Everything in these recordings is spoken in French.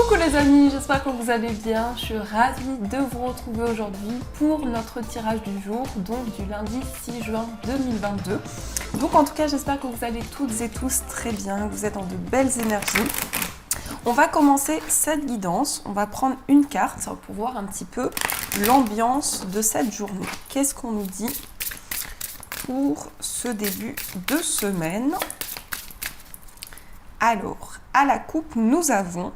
Coucou les amis, j'espère que vous allez bien. Je suis ravie de vous retrouver aujourd'hui pour notre tirage du jour, donc du lundi 6 juin 2022. Donc en tout cas, j'espère que vous allez toutes et tous très bien, que vous êtes dans de belles énergies. On va commencer cette guidance, on va prendre une carte pour voir un petit peu l'ambiance de cette journée. Qu'est-ce qu'on nous dit pour ce début de semaine? Alors, à la coupe, nous avons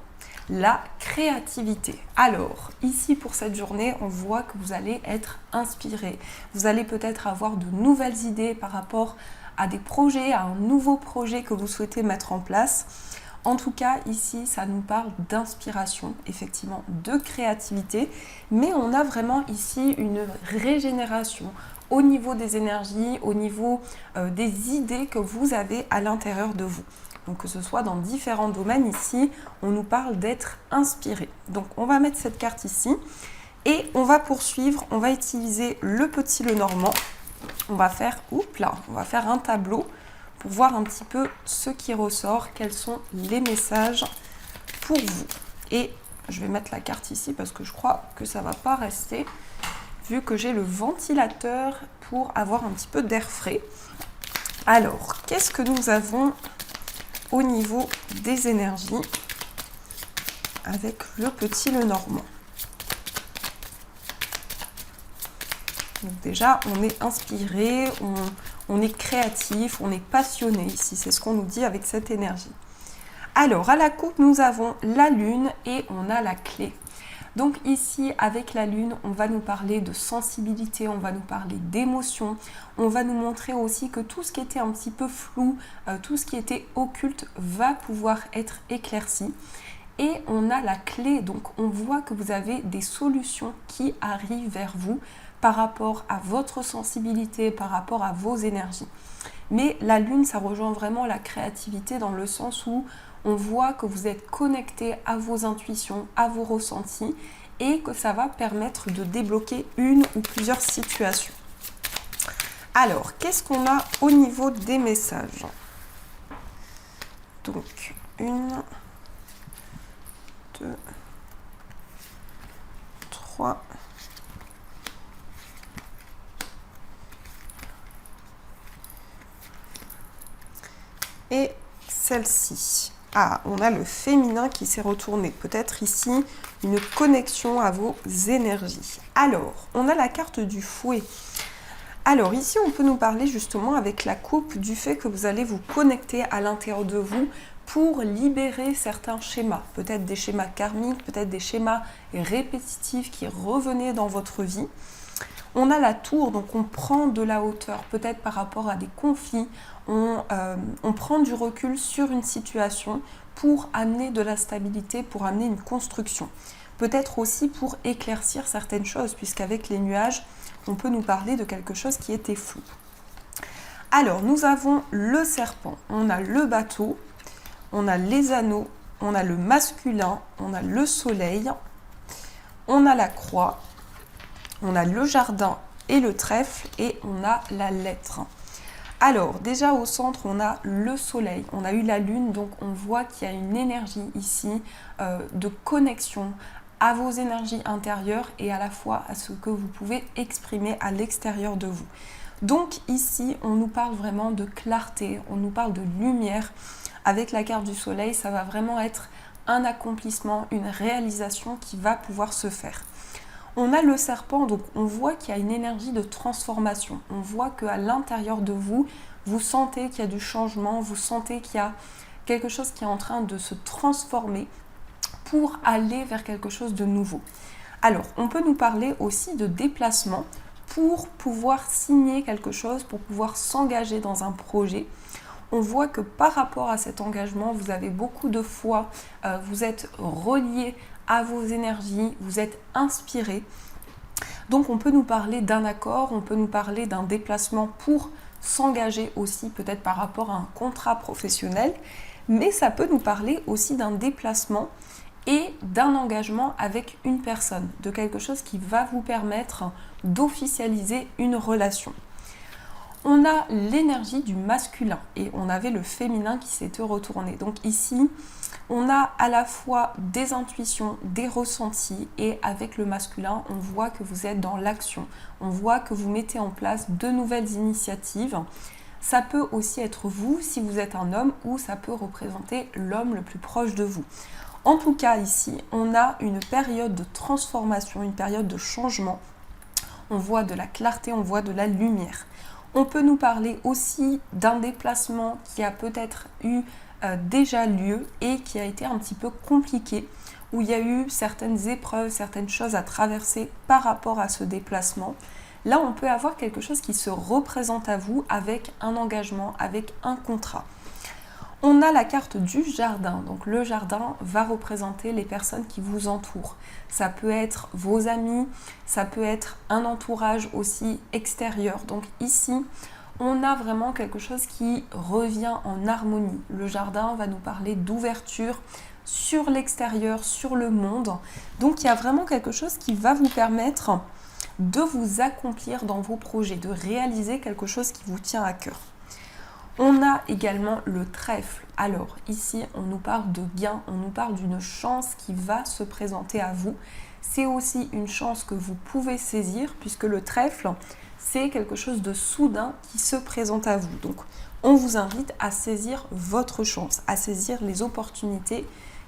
la créativité. Alors, ici pour cette journée, on voit que vous allez être inspiré. Vous allez peut-être avoir de nouvelles idées par rapport à des projets, à un nouveau projet que vous souhaitez mettre en place. En tout cas, ici, ça nous parle d'inspiration, effectivement, de créativité, mais on a vraiment ici une régénération au niveau des énergies, au niveau des idées que vous avez à l'intérieur de vous. Donc que ce soit dans différents domaines ici, on nous parle d'être inspiré. Donc on va mettre cette carte ici et on va poursuivre, on va utiliser le petit Lenormand. On va faire un tableau pour voir un petit peu ce qui ressort, quels sont les messages pour vous. Et je vais mettre la carte ici parce que je crois que ça ne va pas rester, vu que j'ai le ventilateur pour avoir un petit peu d'air frais. Alors, qu'est-ce que nous avons au niveau des énergies avec le petit Lenormand? Donc déjà, on est inspiré, on est créatif, on est passionné ici. C'est ce qu'on nous dit avec cette énergie. Alors, à la coupe, nous avons la lune et on a la clé. Donc ici, avec la lune, on va nous parler de sensibilité, on va nous parler d'émotion, on va nous montrer aussi que tout ce qui était un petit peu flou, tout ce qui était occulte va pouvoir être éclairci. Et on a la clé, donc on voit que vous avez des solutions qui arrivent vers vous par rapport à votre sensibilité, par rapport à vos énergies. Mais la lune, ça rejoint vraiment la créativité dans le sens où on voit que vous êtes connecté à vos intuitions, à vos ressentis et que ça va permettre de débloquer une ou plusieurs situations. Alors, qu'est-ce qu'on a au niveau des messages? Donc, 1, 2, 3. Et celle-ci. Ah, on a le féminin qui s'est retourné. Peut-être ici une connexion à vos énergies. Alors, on a la carte du fouet. Alors ici, on peut nous parler justement avec la coupe du fait que vous allez vous connecter à l'intérieur de vous pour libérer certains schémas. Peut-être des schémas karmiques, peut-être des schémas répétitifs qui revenaient dans votre vie. On a la tour, donc on prend de la hauteur, peut-être par rapport à des conflits, on prend du recul sur une situation pour amener de la stabilité, pour amener une construction. Peut-être aussi pour éclaircir certaines choses, puisqu'avec les nuages, on peut nous parler de quelque chose qui était flou. Alors, nous avons le serpent, on a le bateau, on a les anneaux, on a le masculin, on a le soleil, on a la croix, on a le jardin et le trèfle et on a la lettre. Alors déjà au centre on a le soleil, on a eu la lune, donc on voit qu'il y a une énergie ici de connexion à vos énergies intérieures et à la fois à ce que vous pouvez exprimer à l'extérieur de vous. Donc ici on nous parle vraiment de clarté, on nous parle de lumière. Avec la carte du soleil, ça va vraiment être un accomplissement, une réalisation qui va pouvoir se faire. On a le serpent, donc on voit qu'il y a une énergie de transformation. On voit qu'à l'intérieur de vous, vous sentez qu'il y a du changement, vous sentez qu'il y a quelque chose qui est en train de se transformer pour aller vers quelque chose de nouveau. Alors, on peut nous parler aussi de déplacement pour pouvoir signer quelque chose, pour pouvoir s'engager dans un projet. On voit que par rapport à cet engagement, vous avez beaucoup de foi, vous êtes relié à vos énergies, vous êtes inspiré. Donc on peut nous parler d'un accord, on peut nous parler d'un déplacement pour s'engager aussi peut-être par rapport à un contrat professionnel, mais ça peut nous parler aussi d'un déplacement et d'un engagement avec une personne, de quelque chose qui va vous permettre d'officialiser une relation. On a l'énergie du masculin et on avait le féminin qui s'était retourné. Donc ici, On a à la fois des intuitions, des ressentis, et avec le masculin, on voit que vous êtes dans l'action. On voit que vous mettez en place de nouvelles initiatives. Ça peut aussi être vous si vous êtes un homme, ou ça peut représenter l'homme le plus proche de vous. En tout cas, ici, on a une période de transformation, une période de changement. On voit de la clarté, on voit de la lumière. On peut nous parler aussi d'un déplacement qui a peut-être eu déjà lieu et qui a été un petit peu compliqué, où il y a eu certaines épreuves, certaines choses à traverser par rapport à ce déplacement. Là, on peut avoir quelque chose qui se représente à vous avec un engagement, avec un contrat. On a la carte du jardin. Donc le jardin va représenter les personnes qui vous entourent. Ça peut être vos amis, ça peut être un entourage aussi extérieur. Donc ici, on a vraiment quelque chose qui revient en harmonie. Le jardin va nous parler d'ouverture sur l'extérieur, sur le monde. Donc il y a vraiment quelque chose qui va vous permettre de vous accomplir dans vos projets, de réaliser quelque chose qui vous tient à cœur. On a également le trèfle. Alors ici, on nous parle de gain, on nous parle d'une chance qui va se présenter à vous. C'est aussi une chance que vous pouvez saisir, puisque le trèfle, c'est quelque chose de soudain qui se présente à vous. Donc on vous invite à saisir votre chance, à saisir les opportunités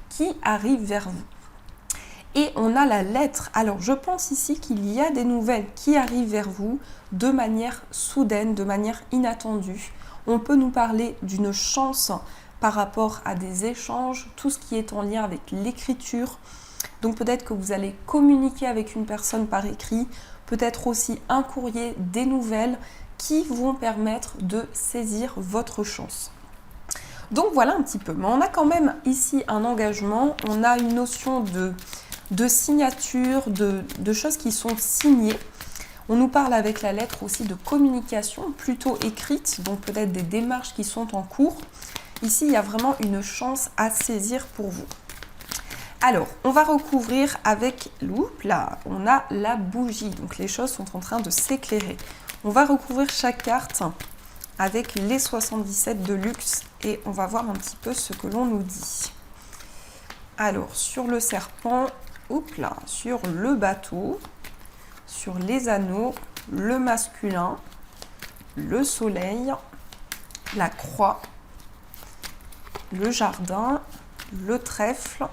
qui arrivent vers vous. Et on a la lettre. Alors je pense ici qu'il y a des nouvelles qui arrivent vers vous de manière soudaine, de manière inattendue. On peut nous parler d'une chance par rapport à des échanges, tout ce qui est en lien avec l'écriture. Donc peut-être que vous allez communiquer avec une personne par écrit, peut-être aussi un courrier, des nouvelles qui vont permettre de saisir votre chance. Donc voilà un petit peu. Mais on a quand même ici un engagement, on a une notion de signature, de choses qui sont signées. On nous parle avec la lettre aussi de communication plutôt écrite, donc peut-être des démarches qui sont en cours. Ici, il y a vraiment une chance à saisir pour vous. Alors, on va recouvrir avec là, on a la bougie, donc les choses sont en train de s'éclairer. On va recouvrir chaque carte avec les 77 de luxe et on va voir un petit peu ce que l'on nous dit. Alors, sur le serpent, sur le bateau, sur les anneaux, le masculin, le soleil, la croix, le jardin, le trèfle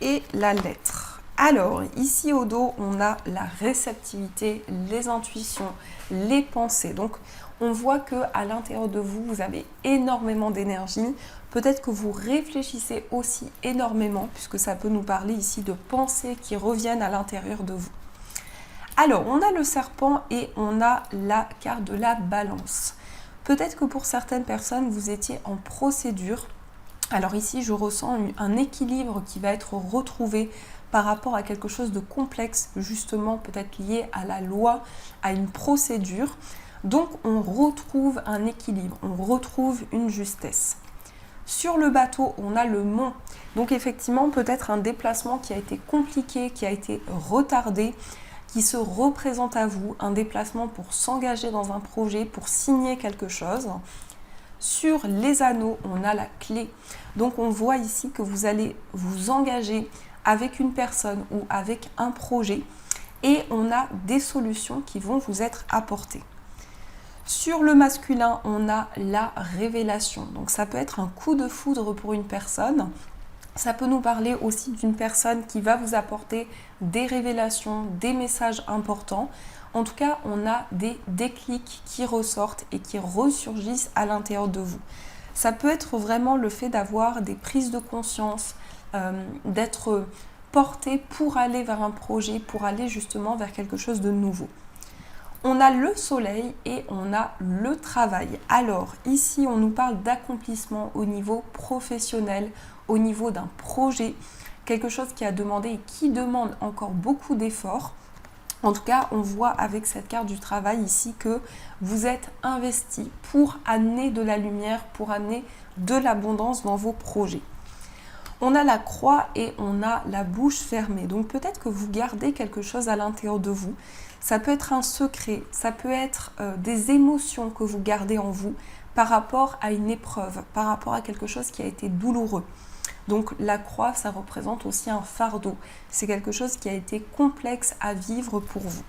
et la lettre. Alors, ici au dos, on a la réceptivité, les intuitions, les pensées. Donc, on voit qu'à l'intérieur de vous, vous avez énormément d'énergie. Peut-être que vous réfléchissez aussi énormément, puisque ça peut nous parler ici de pensées qui reviennent à l'intérieur de vous. Alors, on a le serpent et on a la carte de la balance. Peut-être que pour certaines personnes, vous étiez en procédure. Alors ici, je ressens un équilibre qui va être retrouvé par rapport à quelque chose de complexe, justement peut-être lié à la loi, à une procédure. Donc, on retrouve un équilibre, on retrouve une justesse. Sur le bateau, on a le mont. Donc effectivement, peut-être un déplacement qui a été compliqué, qui a été retardé, qui se représente à vous, un déplacement pour s'engager dans un projet, pour signer quelque chose. Sur les anneaux, on a la clé. Donc on voit ici que vous allez vous engager avec une personne ou avec un projet et on a des solutions qui vont vous être apportées. Sur le masculin, on a la révélation. Donc ça peut être un coup de foudre pour une personne. Ça peut nous parler aussi d'une personne qui va vous apporter des révélations, des messages importants. En tout cas, on a des déclics qui ressortent et qui ressurgissent à l'intérieur de vous. Ça peut être vraiment le fait d'avoir des prises de conscience, d'être porté pour aller vers un projet, pour aller justement vers quelque chose de nouveau. On a le soleil et on a le travail. Alors ici, on nous parle d'accomplissement au niveau professionnel, au niveau d'un projet, quelque chose qui a demandé et qui demande encore beaucoup d'efforts. En tout cas, on voit avec cette carte du travail ici que vous êtes investi pour amener de la lumière, pour amener de l'abondance dans vos projets. On a la croix et on a la bouche fermée. Donc peut-être que vous gardez quelque chose à l'intérieur de vous. Ça peut être un secret, ça peut être des émotions que vous gardez en vous par rapport à une épreuve, par rapport à quelque chose qui a été douloureux. Donc la croix, ça représente aussi un fardeau. C'est quelque chose qui a été complexe à vivre pour vous.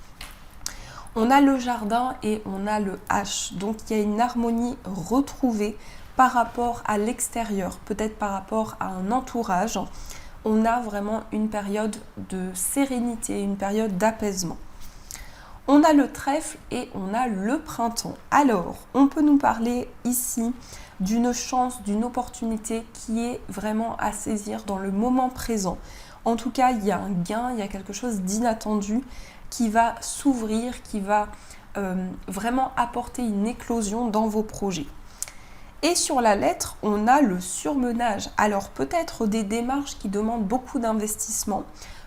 On a le jardin et on a le H. Donc il y a une harmonie retrouvée par rapport à l'extérieur, peut-être par rapport à un entourage. On a vraiment une période de sérénité, une période d'apaisement. On a le trèfle et on a le printemps. Alors, on peut nous parler ici d'une chance, d'une opportunité qui est vraiment à saisir dans le moment présent. En tout cas, il y a un gain, il y a quelque chose d'inattendu qui va s'ouvrir, qui va vraiment apporter une éclosion dans vos projets. Et sur la lettre, on a le surmenage. Alors peut-être des démarches qui demandent beaucoup d'investissement,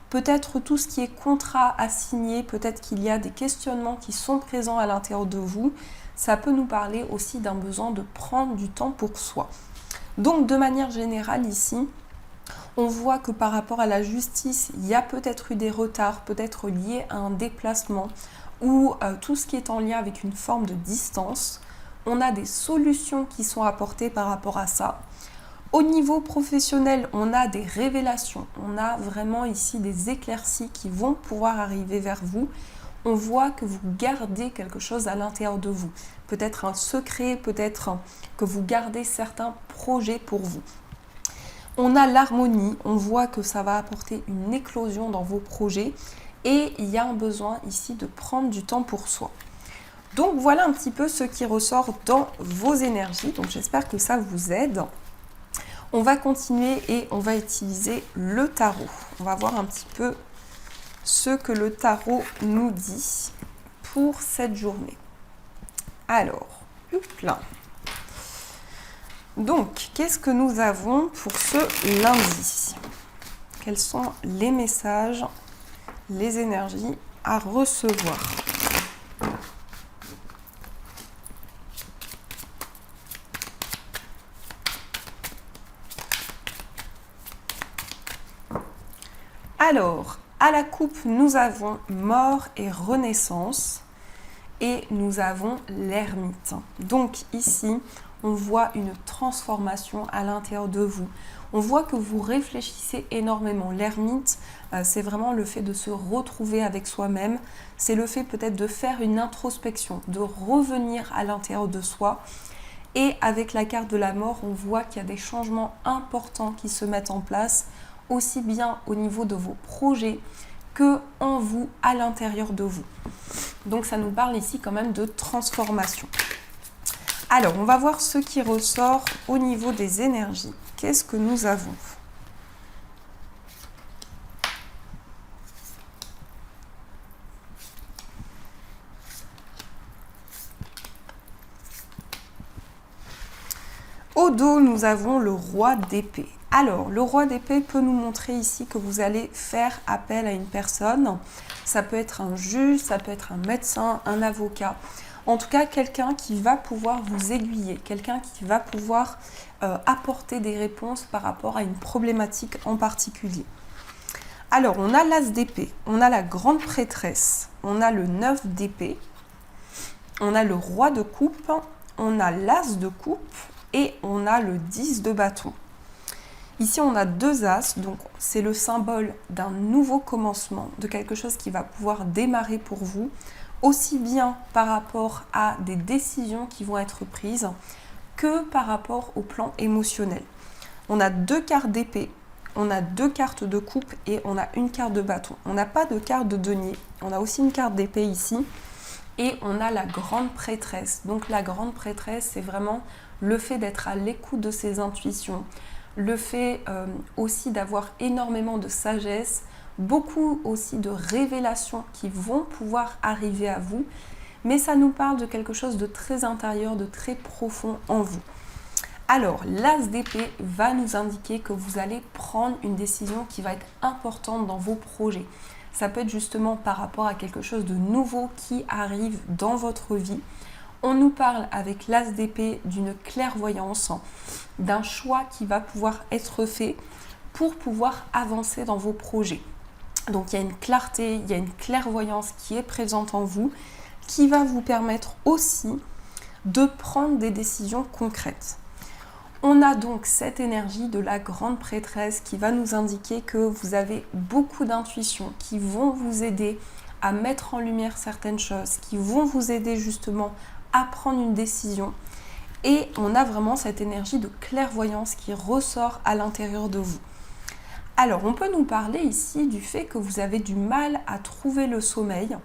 peut-être tout ce qui est contrat à signer, peut-être qu'il y a des questionnements qui sont présents à l'intérieur de vous. Ça peut nous parler aussi d'un besoin de prendre du temps pour soi. Donc de manière générale ici, on voit que par rapport à la justice, il y a peut-être eu des retards, peut-être liés à un déplacement ou tout ce qui est en lien avec une forme de distance. On a des solutions qui sont apportées par rapport à ça. Au niveau professionnel, on a des révélations. On a vraiment ici des éclaircies qui vont pouvoir arriver vers vous. On voit que vous gardez quelque chose à l'intérieur de vous. Peut-être un secret, peut-être que vous gardez certains projets pour vous. On a l'harmonie. On voit que ça va apporter une éclosion dans vos projets. Et il y a un besoin ici de prendre du temps pour soi. Donc voilà un petit peu ce qui ressort dans vos énergies. Donc j'espère que ça vous aide. On va continuer et on va utiliser le tarot. On va voir un petit peu ce que le tarot nous dit pour cette journée. Alors, là. Donc, qu'est-ce que nous avons pour ce lundi? Quels sont les messages, les énergies à recevoir? Alors, à la coupe, nous avons mort et renaissance et nous avons l'ermite. Donc ici, on voit une transformation à l'intérieur de vous. On voit que vous réfléchissez énormément. L'ermite, c'est vraiment le fait de se retrouver avec soi-même. C'est le fait peut-être de faire une introspection, de revenir à l'intérieur de soi. Et avec la carte de la mort, on voit qu'il y a des changements importants qui se mettent en place, aussi bien au niveau de vos projets que en vous, à l'intérieur de vous. Donc ça nous parle ici quand même de transformation. Alors, on va voir ce qui ressort au niveau des énergies. Qu'est-ce que nous avons ? Au dos, nous avons le roi d'épée. Alors, le roi d'épée peut nous montrer ici que vous allez faire appel à une personne. Ça peut être un juge, ça peut être un médecin, un avocat. En tout cas, quelqu'un qui va pouvoir vous aiguiller, quelqu'un qui va pouvoir apporter des réponses par rapport à une problématique en particulier. Alors, on a l'as d'épée, on a la grande prêtresse, on a le 9 d'épée, on a le roi de coupe, on a l'as de coupe et on a le 10 de bâton. Ici, on a deux as, donc c'est le symbole d'un nouveau commencement, de quelque chose qui va pouvoir démarrer pour vous, aussi bien par rapport à des décisions qui vont être prises que par rapport au plan émotionnel. On a deux cartes d'épée, on a deux cartes de coupe et on a une carte de bâton. On n'a pas de carte de denier, on a aussi une carte d'épée ici et on a la grande prêtresse. Donc la grande prêtresse, c'est vraiment le fait d'être à l'écoute de ses intuitions, le fait aussi d'avoir énormément de sagesse, beaucoup aussi de révélations qui vont pouvoir arriver à vous, mais ça nous parle de quelque chose de très intérieur, de très profond en vous. Alors, l'as d'épée va nous indiquer que vous allez prendre une décision qui va être importante dans vos projets. Ça peut être justement par rapport à quelque chose de nouveau qui arrive dans votre vie. On nous parle avec l'as d'épée d'une clairvoyance, d'un choix qui va pouvoir être fait pour pouvoir avancer dans vos projets. Donc il y a une clarté, il y a une clairvoyance qui est présente en vous, qui va vous permettre aussi de prendre des décisions concrètes. On a donc cette énergie de la grande prêtresse qui va nous indiquer que vous avez beaucoup d'intuitions qui vont vous aider à mettre en lumière certaines choses, qui vont vous aider justement à prendre une décision. Et on a vraiment cette énergie de clairvoyance qui ressort à l'intérieur de vous. Alors, on peut nous parler ici du fait que vous avez du mal à trouver le sommeil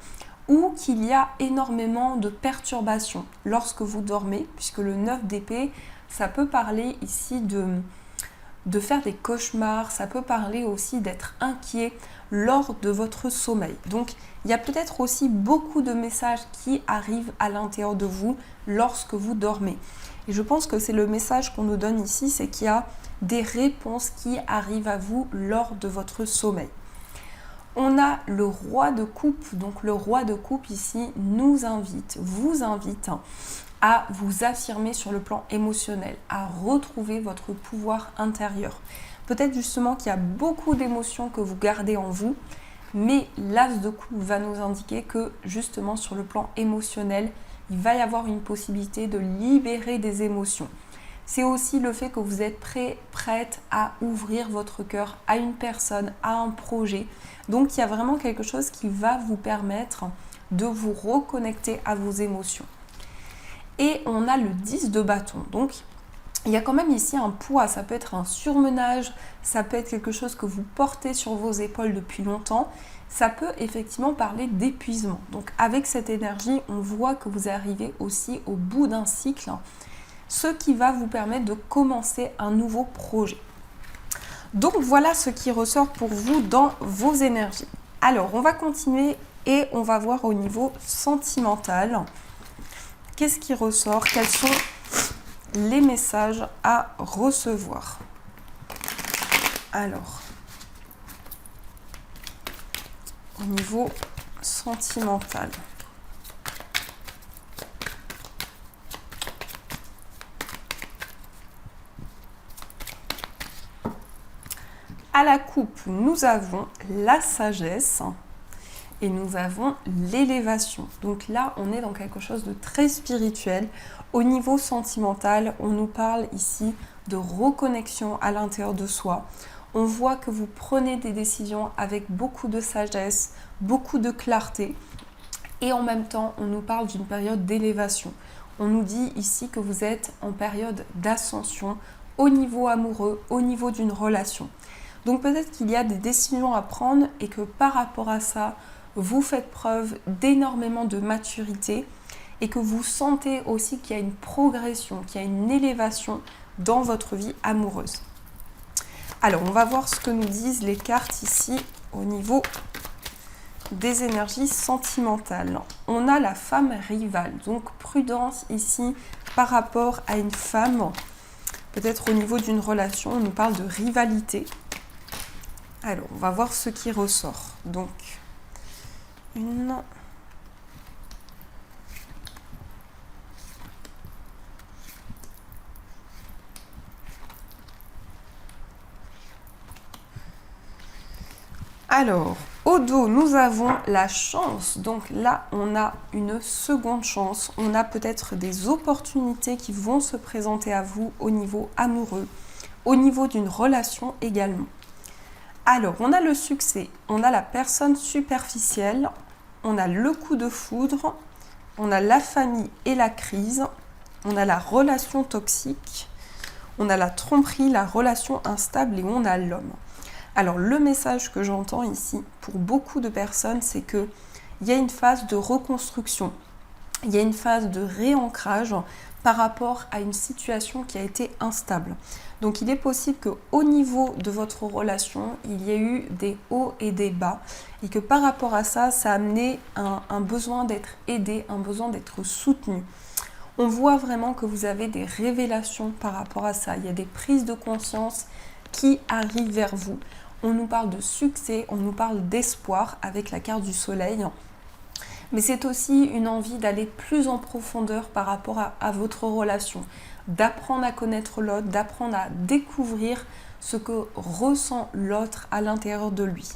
ou qu'il y a énormément de perturbations lorsque vous dormez, puisque le 9 d'épée, ça peut parler ici de faire des cauchemars, ça peut parler aussi d'être inquiet lors de votre sommeil. Donc, il y a peut-être aussi beaucoup de messages qui arrivent à l'intérieur de vous lorsque vous dormez. Et je pense que c'est le message qu'on nous donne ici, c'est qu'il y a des réponses qui arrivent à vous lors de votre sommeil. On a le roi de coupe, donc le roi de coupe ici vous invite à vous affirmer sur le plan émotionnel, à retrouver votre pouvoir intérieur. Peut-être justement qu'il y a beaucoup d'émotions que vous gardez en vous, mais l'as de coupe va nous indiquer que justement sur le plan émotionnel, il va y avoir une possibilité de libérer des émotions. C'est aussi le fait que vous êtes prête à ouvrir votre cœur à une personne, à un projet. Donc il y a vraiment quelque chose qui va vous permettre de vous reconnecter à vos émotions. Et on a le 10 de bâton. Donc il y a quand même ici un poids, ça peut être un surmenage, ça peut être quelque chose que vous portez sur vos épaules depuis longtemps. Ça peut effectivement parler d'épuisement. Donc avec cette énergie, on voit que vous arrivez aussi au bout d'un cycle, ce qui va vous permettre de commencer un nouveau projet. Donc voilà ce qui ressort pour vous dans vos énergies. Alors on va continuer et on va voir au niveau sentimental. Qu'est-ce qui ressort? Quels sont les messages à recevoir? Alors, au niveau sentimental. À la coupe, nous avons la sagesse et nous avons l'élévation. Donc là, on est dans quelque chose de très spirituel. Au niveau sentimental, on nous parle ici de reconnexion à l'intérieur de soi. On voit que vous prenez des décisions avec beaucoup de sagesse, beaucoup de clarté. Et en même temps, on nous parle d'une période d'élévation. On nous dit ici que vous êtes en période d'ascension au niveau amoureux, au niveau d'une relation. Donc peut-être qu'il y a des décisions à prendre et que par rapport à ça, vous faites preuve d'énormément de maturité et que vous sentez aussi qu'il y a une progression, qu'il y a une élévation dans votre vie amoureuse. Alors, on va voir ce que nous disent les cartes ici au niveau des énergies sentimentales. On a la femme rivale, donc prudence ici par rapport à une femme. Peut-être au niveau d'une relation, on nous parle de rivalité. Alors, on va voir ce qui ressort. Donc, une... Alors, au dos, nous avons la chance. Donc là, on a une seconde chance. On a peut-être des opportunités qui vont se présenter à vous au niveau amoureux, au niveau d'une relation également. Alors, on a le succès, on a la personne superficielle, on a le coup de foudre, on a la famille et la crise, on a la relation toxique, on a la tromperie, la relation instable et on a l'homme. Alors, le message que j'entends ici pour beaucoup de personnes, c'est qu'il y a une phase de reconstruction, il y a une phase de réancrage par rapport à une situation qui a été instable. Donc il est possible qu'au niveau de votre relation, il y ait eu des hauts et des bas et que par rapport à ça, ça a amené un besoin d'être aidé, un besoin d'être soutenu. On voit vraiment que vous avez des révélations par rapport à ça. Il y a des prises de conscience qui arrivent vers vous. On nous parle de succès, on nous parle d'espoir avec la carte du soleil. Mais c'est aussi une envie d'aller plus en profondeur par rapport à votre relation, d'apprendre à connaître l'autre, d'apprendre à découvrir ce que ressent l'autre à l'intérieur de lui.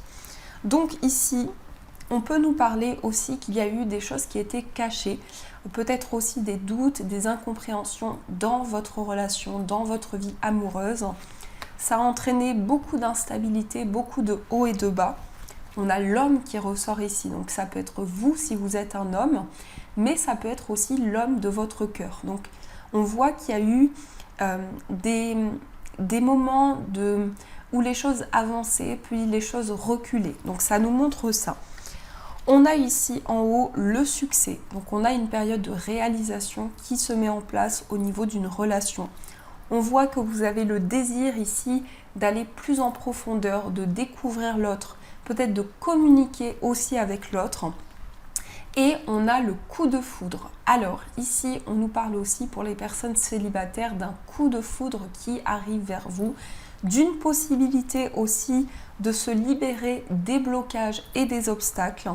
Donc ici, on peut nous parler aussi qu'il y a eu des choses qui étaient cachées. peut-être aussi des doutes, des incompréhensions dans votre relation, dans votre vie amoureuse. Ça a entraîné beaucoup d'instabilité, beaucoup de hauts et de bas. On a l'homme qui ressort ici, donc ça peut être vous si vous êtes un homme, mais ça peut être aussi l'homme de votre cœur. Donc on voit qu'il y a eu des moments où les choses avançaient, puis les choses reculaient. Donc ça nous montre ça. On a ici en haut le succès. Donc on a une période de réalisation qui se met en place au niveau d'une relation. On voit que vous avez le désir ici d'aller plus en profondeur, de découvrir l'autre, peut-être de communiquer aussi avec l'autre. Et on a le coup de foudre. Alors ici, on nous parle aussi pour les personnes célibataires d'un coup de foudre qui arrive vers vous, d'une possibilité aussi de se libérer des blocages et des obstacles.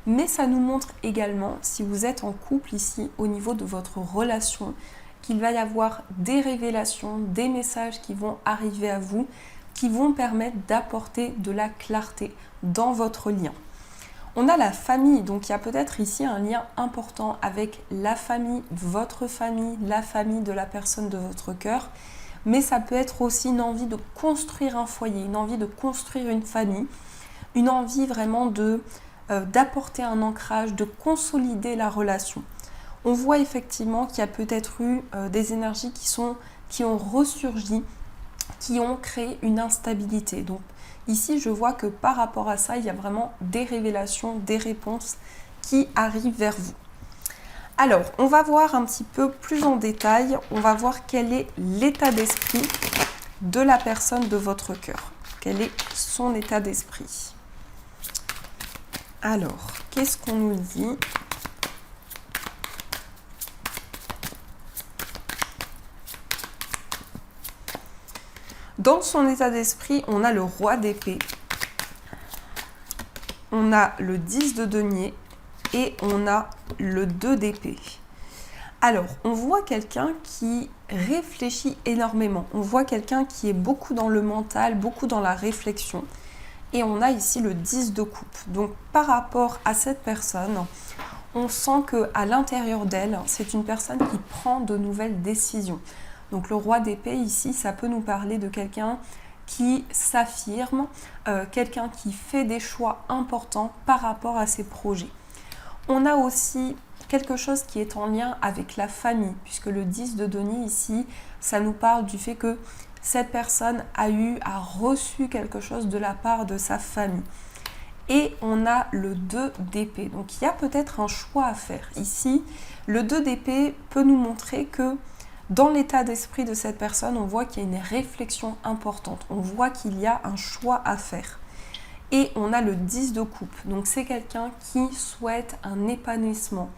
Mais ça nous montre également, si vous êtes en couple ici, au niveau de votre relation, qu'il va y avoir des révélations, des messages qui vont arriver à vous, qui vont permettre d'apporter de la clarté dans votre lien. On a la famille, donc il y a peut-être ici un lien important avec la famille, votre famille, la famille de la personne de votre cœur, mais ça peut être aussi une envie de construire un foyer, une envie de construire une famille, une envie vraiment d'apporter un ancrage, de consolider la relation. On voit effectivement qu'il y a peut-être eu des énergies qui ont ressurgi, qui ont créé une instabilité. Donc ici, je vois que par rapport à ça, il y a vraiment des révélations, des réponses qui arrivent vers vous. Alors, on va voir un petit peu plus en détail, on va voir quel est l'état d'esprit de la personne de votre cœur. Quel est son état d'esprit? Alors, qu'est-ce qu'on nous dit ? Dans son état d'esprit, on a le roi d'épée, on a le 10 de denier et on a le 2 d'épée. Alors, on voit quelqu'un qui réfléchit énormément. On voit quelqu'un qui est beaucoup dans le mental, beaucoup dans la réflexion. Et on a ici le 10 de coupe. Donc, par rapport à cette personne, on sent qu'à l'intérieur d'elle, c'est une personne qui prend de nouvelles décisions. Donc le roi d'épée ici, ça peut nous parler de quelqu'un qui s'affirme, quelqu'un qui fait des choix importants par rapport à ses projets. On a aussi quelque chose qui est en lien avec la famille, puisque le 10 de denier ici, ça nous parle du fait que cette personne a reçu quelque chose de la part de sa famille. Et on a le 2 d'épée. Donc il y a peut-être un choix à faire. Ici, le 2 d'épée peut nous montrer que dans l'état d'esprit de cette personne, on voit qu'il y a une réflexion importante. On voit qu'il y a un choix à faire. Et on a le 10 de coupe. Donc c'est quelqu'un qui souhaite un épanouissement.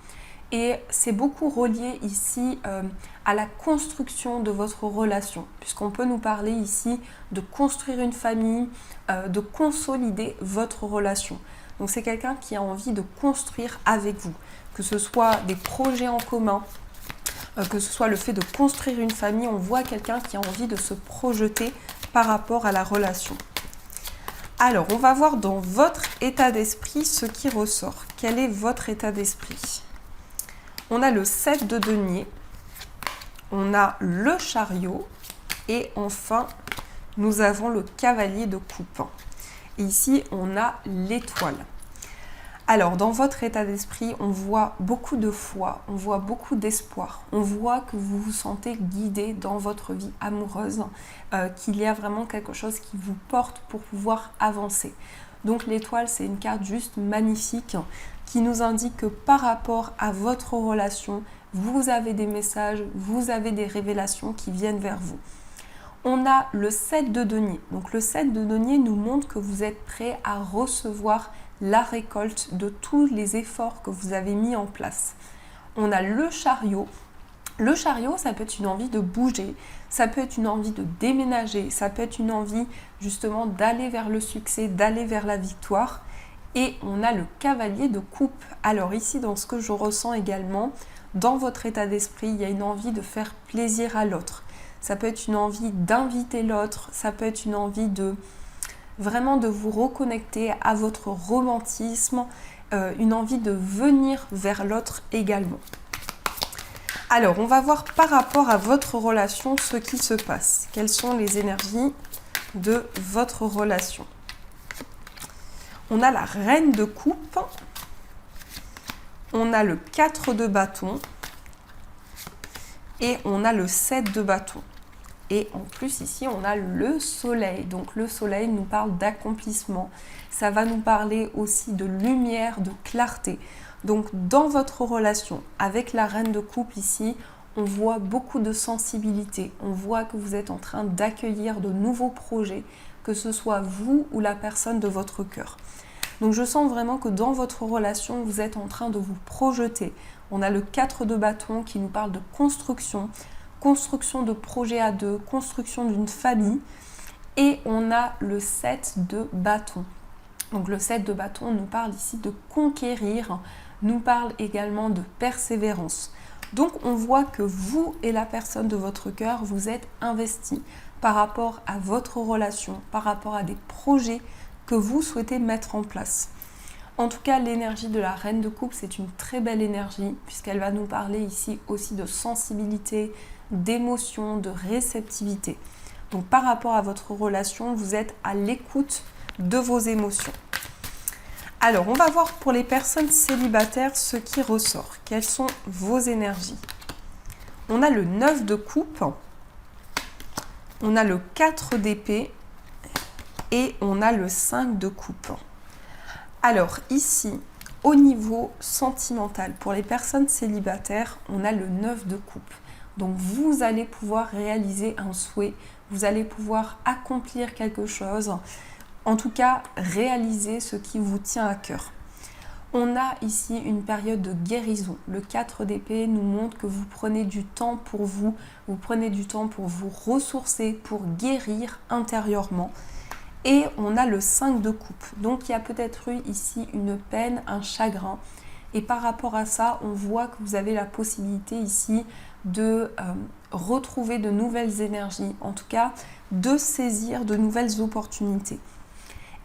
Et c'est beaucoup relié ici à la construction de votre relation. Puisqu'on peut nous parler ici de construire une famille, de consolider votre relation. Donc c'est quelqu'un qui a envie de construire avec vous. Que ce soit des projets en commun, que ce soit le fait de construire une famille, on voit quelqu'un qui a envie de se projeter par rapport à la relation. Alors, on va voir dans votre état d'esprit ce qui ressort. Quel est votre état d'esprit? On a le 7 de denier, on a le chariot et enfin, nous avons le cavalier de coupe. Et ici, on a l'étoile. Alors, dans votre état d'esprit, on voit beaucoup de foi, on voit beaucoup d'espoir, on voit que vous vous sentez guidé dans votre vie amoureuse, qu'il y a vraiment quelque chose qui vous porte pour pouvoir avancer. Donc l'étoile, c'est une carte juste magnifique qui nous indique que par rapport à votre relation, vous avez des messages, vous avez des révélations qui viennent vers vous. On a le 7 de denier. Donc le 7 de denier nous montre que vous êtes prêt à recevoir la récolte de tous les efforts que vous avez mis en place. On a le chariot. Le chariot, ça peut être une envie de bouger, ça peut être une envie de déménager, ça peut être une envie justement d'aller vers le succès, d'aller vers la victoire. Et on a le cavalier de coupe. Alors ici, dans ce que je ressens également, dans votre état d'esprit, il y a une envie de faire plaisir à l'autre. Ça peut être une envie d'inviter l'autre, ça peut être une envie de vraiment de vous reconnecter à votre romantisme, une envie de venir vers l'autre également. Alors, on va voir par rapport à votre relation ce qui se passe. Quelles sont les énergies de votre relation? On a la reine de coupe, on a le 4 de bâton et on a le 7 de bâton. Et en plus ici on a le soleil. Donc le soleil nous parle d'accomplissement. Ça va nous parler aussi de lumière, de clarté. Donc dans votre relation avec la reine de coupe ici, on voit beaucoup de sensibilité. On voit que vous êtes en train d'accueillir de nouveaux projets, que ce soit vous ou la personne de votre cœur. Donc je sens vraiment que dans votre relation, vous êtes en train de vous projeter. On a le 4 de bâton qui nous parle de construction, construction de projets à deux, construction d'une famille. Et on a le 7 de bâton. Donc le 7 de bâton nous parle ici de conquérir, nous parle également de persévérance. Donc on voit que vous et la personne de votre cœur, vous êtes investis par rapport à votre relation, par rapport à des projets que vous souhaitez mettre en place. En tout cas, l'énergie de la reine de coupe, c'est une très belle énergie puisqu'elle va nous parler ici aussi de sensibilité, d'émotion, de réceptivité. Donc par rapport à votre relation, vous êtes à l'écoute de vos émotions. Alors, on va voir pour les personnes célibataires ce qui ressort. Quelles sont vos énergies? On a le 9 de coupe, on a le 4 d'épée et on a le 5 de coupe. Alors ici, au niveau sentimental, pour les personnes célibataires, on a le 9 de coupe. Donc vous allez pouvoir réaliser un souhait, vous allez pouvoir accomplir quelque chose, en tout cas réaliser ce qui vous tient à cœur. On a ici une période de guérison. Le 4 d'épée nous montre que vous prenez du temps pour vous prenez du temps pour vous ressourcer, pour guérir intérieurement. Et on a le 5 de coupe. Donc il y a peut-être eu ici une peine, un chagrin. Et par rapport à ça, on voit que vous avez la possibilité ici de retrouver de nouvelles énergies, en tout cas de saisir de nouvelles opportunités.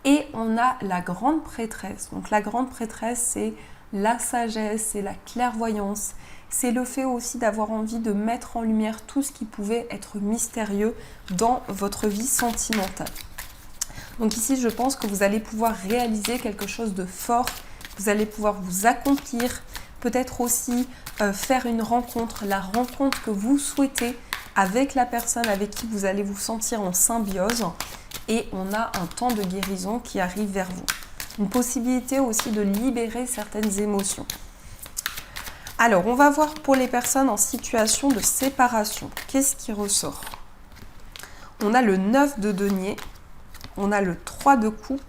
Et on a la grande prêtresse. Donc la grande prêtresse, c'est la sagesse, c'est la clairvoyance. C'est le fait aussi d'avoir envie de mettre en lumière tout ce qui pouvait être mystérieux dans votre vie sentimentale. Donc ici, je pense que vous allez pouvoir réaliser quelque chose de fort. Vous allez pouvoir vous accomplir, peut-être aussi faire une rencontre, la rencontre que vous souhaitez avec la personne avec qui vous allez vous sentir en symbiose. Et on a un temps de guérison qui arrive vers vous. Une possibilité aussi de libérer certaines émotions. Alors, on va voir pour les personnes en situation de séparation. Qu'est-ce qui ressort? On a le 9 de denier, on a le 3 de coupe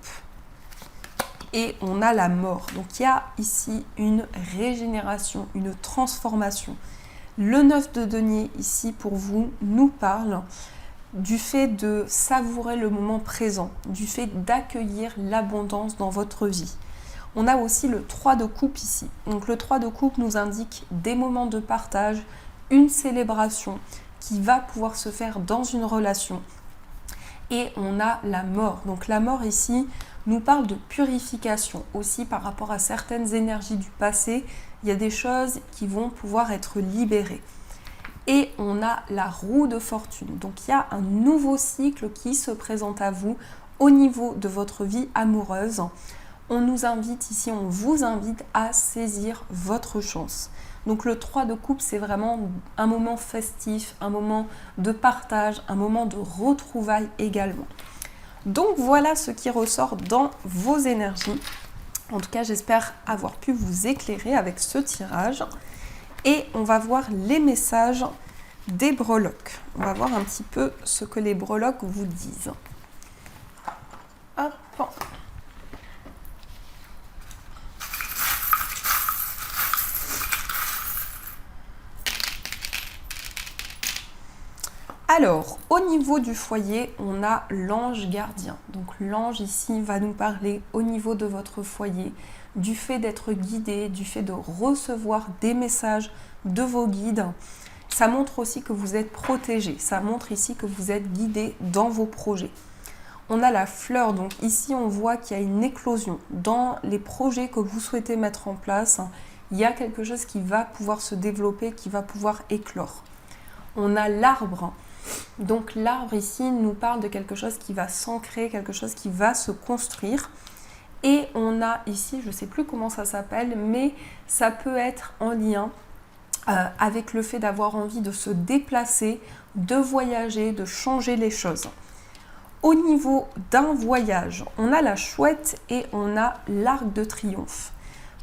et on a la mort. Donc, il y a ici une régénération, une transformation. Le 9 de denier, ici, pour vous, nous parle du fait de savourer le moment présent, du fait d'accueillir l'abondance dans votre vie. On a aussi le 3 de coupe ici. Donc le 3 de coupe nous indique des moments de partage, une célébration qui va pouvoir se faire dans une relation. Et on a la mort. Donc la mort ici nous parle de purification aussi par rapport à certaines énergies du passé. Il y a des choses qui vont pouvoir être libérées. Et on a la roue de fortune. Donc il y a un nouveau cycle qui se présente à vous au niveau de votre vie amoureuse. On nous invite ici, on vous invite à saisir votre chance. Donc le 3 de coupe, c'est vraiment un moment festif, un moment de partage, un moment de retrouvailles également. Donc voilà ce qui ressort dans vos énergies. En tout cas, j'espère avoir pu vous éclairer avec ce tirage. Et on va voir les messages des breloques. On va voir un petit peu ce que les breloques vous disent. Hop. Alors, au niveau du foyer, on a l'ange gardien. Donc l'ange ici va nous parler au niveau de votre foyer, du fait d'être guidé, du fait de recevoir des messages de vos guides. Ça montre aussi que vous êtes protégé, ça montre ici que vous êtes guidé dans vos projets. On a la fleur, donc ici on voit qu'il y a une éclosion dans les projets que vous souhaitez mettre en place. il y a quelque chose qui va pouvoir se développer, qui va pouvoir éclore. On a l'arbre. Donc l'arbre ici nous parle de quelque chose qui va s'ancrer, quelque chose qui va se construire. Et on a ici, je ne sais plus comment ça s'appelle, mais ça peut être en lien avec le fait d'avoir envie de se déplacer, de voyager, de changer les choses. Au niveau d'un voyage, on a la chouette et on a l'arc de triomphe.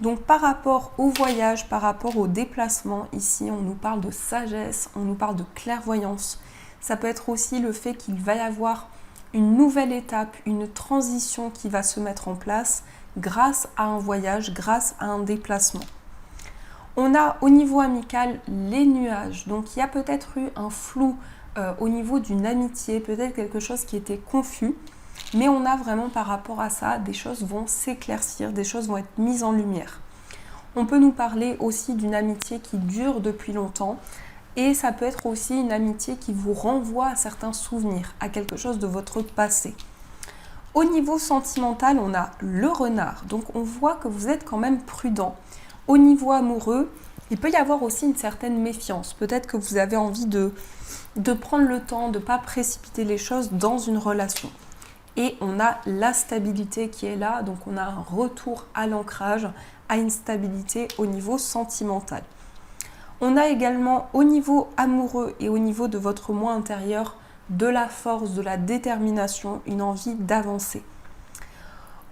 Donc par rapport au voyage, par rapport au déplacement, ici on nous parle de sagesse, on nous parle de clairvoyance. Ça peut être aussi le fait qu'il va y avoir une nouvelle étape, une transition qui va se mettre en place grâce à un voyage, grâce à un déplacement. On a au niveau amical les nuages, donc il y a peut-être eu un flou au niveau d'une amitié, peut-être quelque chose qui était confus, mais on a vraiment par rapport à ça, des choses vont s'éclaircir, des choses vont être mises en lumière. On peut nous parler aussi d'une amitié qui dure depuis longtemps, et ça peut être aussi une amitié qui vous renvoie à certains souvenirs, à quelque chose de votre passé. Au niveau sentimental, on a le renard. Donc on voit que vous êtes quand même prudent. Au niveau amoureux, il peut y avoir aussi une certaine méfiance. Peut-être que vous avez envie de prendre le temps, de ne pas précipiter les choses dans une relation. Et on a la stabilité qui est là. Donc on a un retour à l'ancrage, à une stabilité au niveau sentimental. On a également au niveau amoureux et au niveau de votre moi intérieur de la force, de la détermination, une envie d'avancer.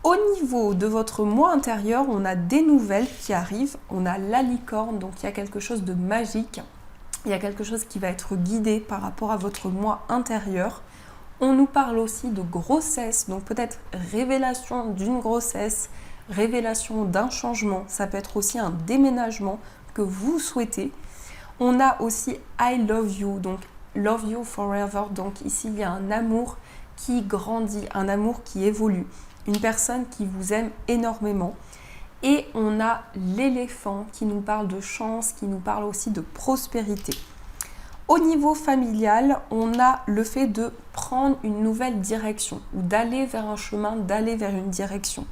Au niveau de votre moi intérieur, on a des nouvelles qui arrivent. On a la licorne, donc il y a quelque chose de magique. Il y a quelque chose qui va être guidé par rapport à votre moi intérieur. On nous parle aussi de grossesse, donc peut-être révélation d'une grossesse, révélation d'un changement. Ça peut être aussi un déménagement que vous souhaitez. On a aussi I love you, donc love you forever. Donc ici, il y a un amour qui grandit, un amour qui évolue, une personne qui vous aime énormément. Et on a l'éléphant qui nous parle de chance, qui nous parle aussi de prospérité. Au niveau familial, on a le fait de prendre une nouvelle direction ou d'aller vers un chemin, d'aller vers une direction.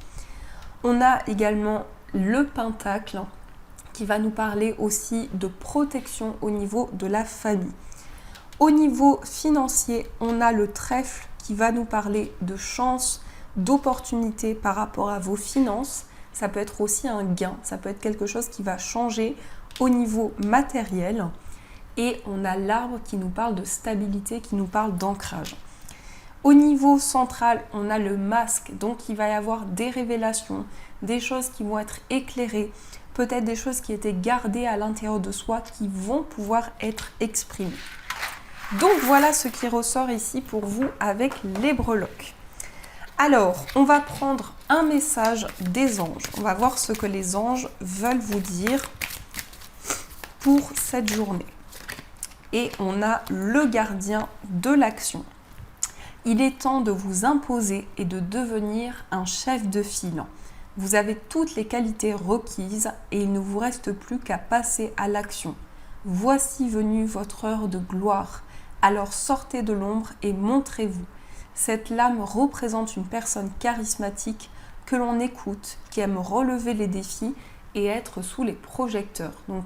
On a également le pentacle qui va nous parler aussi de protection au niveau de la famille. Au niveau financier, on a le trèfle qui va nous parler de chance, d'opportunité par rapport à vos finances. Ça peut être aussi un gain, ça peut être quelque chose qui va changer au niveau matériel. Et on a l'arbre qui nous parle de stabilité, qui nous parle d'ancrage. Au niveau central, on a le masque, donc il va y avoir des révélations, des choses qui vont être éclairées, peut-être des choses qui étaient gardées à l'intérieur de soi qui vont pouvoir être exprimées. Donc voilà ce qui ressort ici pour vous avec les breloques. Alors, on va prendre un message des anges. On va voir ce que les anges veulent vous dire pour cette journée. Et on a le gardien de l'action. Il est temps de vous imposer et de devenir un chef de file. Vous avez toutes les qualités requises et il ne vous reste plus qu'à passer à l'action. Voici venue votre heure de gloire. Alors sortez de l'ombre et montrez-vous. Cette lame représente une personne charismatique que l'on écoute, qui aime relever les défis et être sous les projecteurs. Donc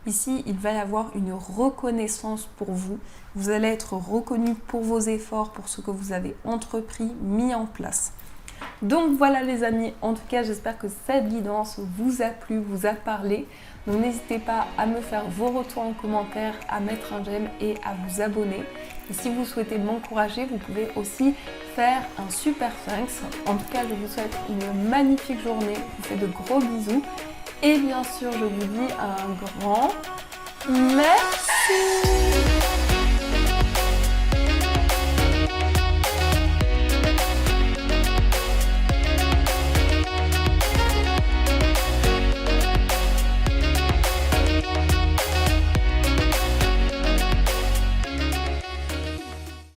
ici, il va y avoir une reconnaissance pour vous. Vous allez être reconnu pour vos efforts, pour ce que vous avez entrepris, mis en place. Donc voilà les amis, en tout cas j'espère que cette guidance vous a plu, vous a parlé. Donc n'hésitez pas à me faire vos retours en commentaire, à mettre un j'aime et à vous abonner. Et si vous souhaitez m'encourager, vous pouvez aussi faire un super thanks. En tout cas, je vous souhaite une magnifique journée. Je vous fais de gros bisous. Et bien sûr, je vous dis un grand merci.